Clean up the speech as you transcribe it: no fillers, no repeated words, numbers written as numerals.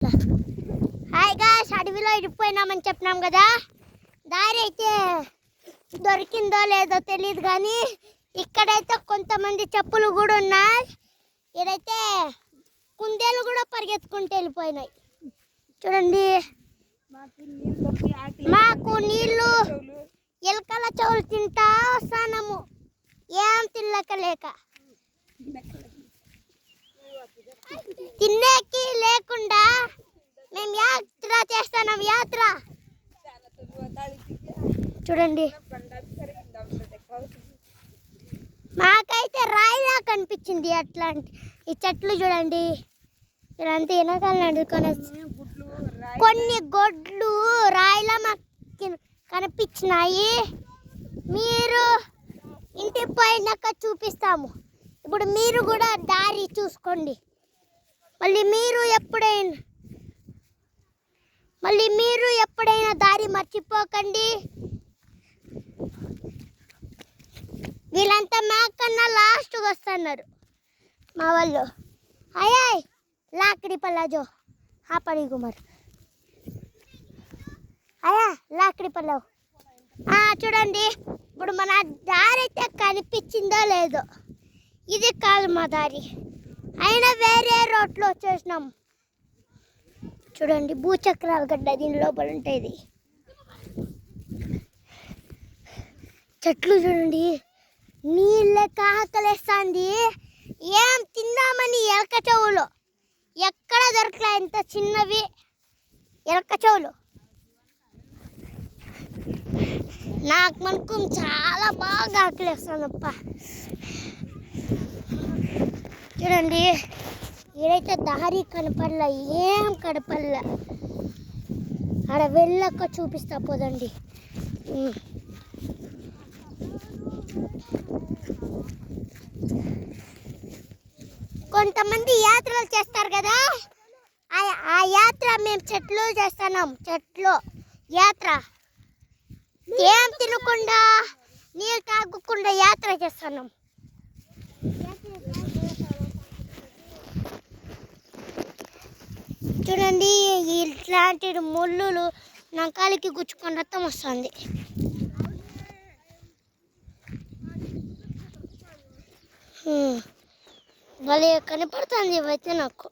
Hi guys, అడవిలో ఇరుక్కుపోయినామని చెప్పినాం కదా. దారి అయితే దొరికిందో లేదో తెలియదు, కానీ ఇక్కడైతే కొంతమంది చెప్పులు కూడా ఉన్నాయి. ఇక్కడైతే కుందేలు కూడా పరిగెత్తుకుంటూ వెళ్ళిపోయినాయి. చూడండి, మాకు నీళ్ళు ఎలకల చెవులు తింటా వస్తానము, ఏం తినలేక తినేకి లేకుండా మేము యాత్ర చేస్తున్నాం. యాత్ర చూడండి, మాకైతే రాయిలా కనిపించింది. అట్లాంటి ఈ చెట్లు చూడండి, ఇలాంటి వెనకాల నడుకొని కొన్ని గొడ్లు రాయిలా మాకు కనిపించినాయి. మీరు ఇంటికి పోయినాక చూపిస్తాము. ఇప్పుడు మీరు కూడా దారి చూసుకోండి. మళ్ళీ మీరు ఎప్పుడైనా దారి మర్చిపోకండి. వీళ్ళంతా మాకన్నా లాస్ట్గా వస్తున్నారు మా వాళ్ళు. అయ్యాయ్ లాకడి పల్లాజో పడి కుమార్ అయ్యా లాకడి పల్లావు. చూడండి, ఇప్పుడు మన దారి అయితే కనిపించిందో లేదో. ఇది కాదు మా దారి, అయినా వేరే రోడ్లో వచ్చేసినాం. చూడండి, భూచక్రాల గడ్డ దీని లోపల ఉంటుంది. చెట్లు చూడండి, నీళ్ళ ఆకలేస్తుంది. ఏం తిందామని ఎలక చెవులు ఎక్కడ దొరకలే, ఇంత చిన్నవి ఎలక చెవులు. నాకు మనకు చాలా బాగా ఆకలేస్తుందప్ప. చూడండి, ఏదైతే దారి కనపడలే, ఏం కనపడలే. ఆడ వెళ్ళక చూపిస్తా పోదండి. కొంతమంది యాత్రలు చేస్తారు కదా, ఆ యాత్ర మేము చెట్లు చేస్తున్నాం. చెట్లు యాత్ర, ఏం తినకుండా నీళ్ళు తాగకుండా యాత్ర చేస్తున్నాం. చూడండి, ఇట్లాంటి ముళ్ళులు నా కాలికి గుచ్చుకొని రక్తం వస్తుంది. భలే కనపడుతుంది ఇవైతే నాకు.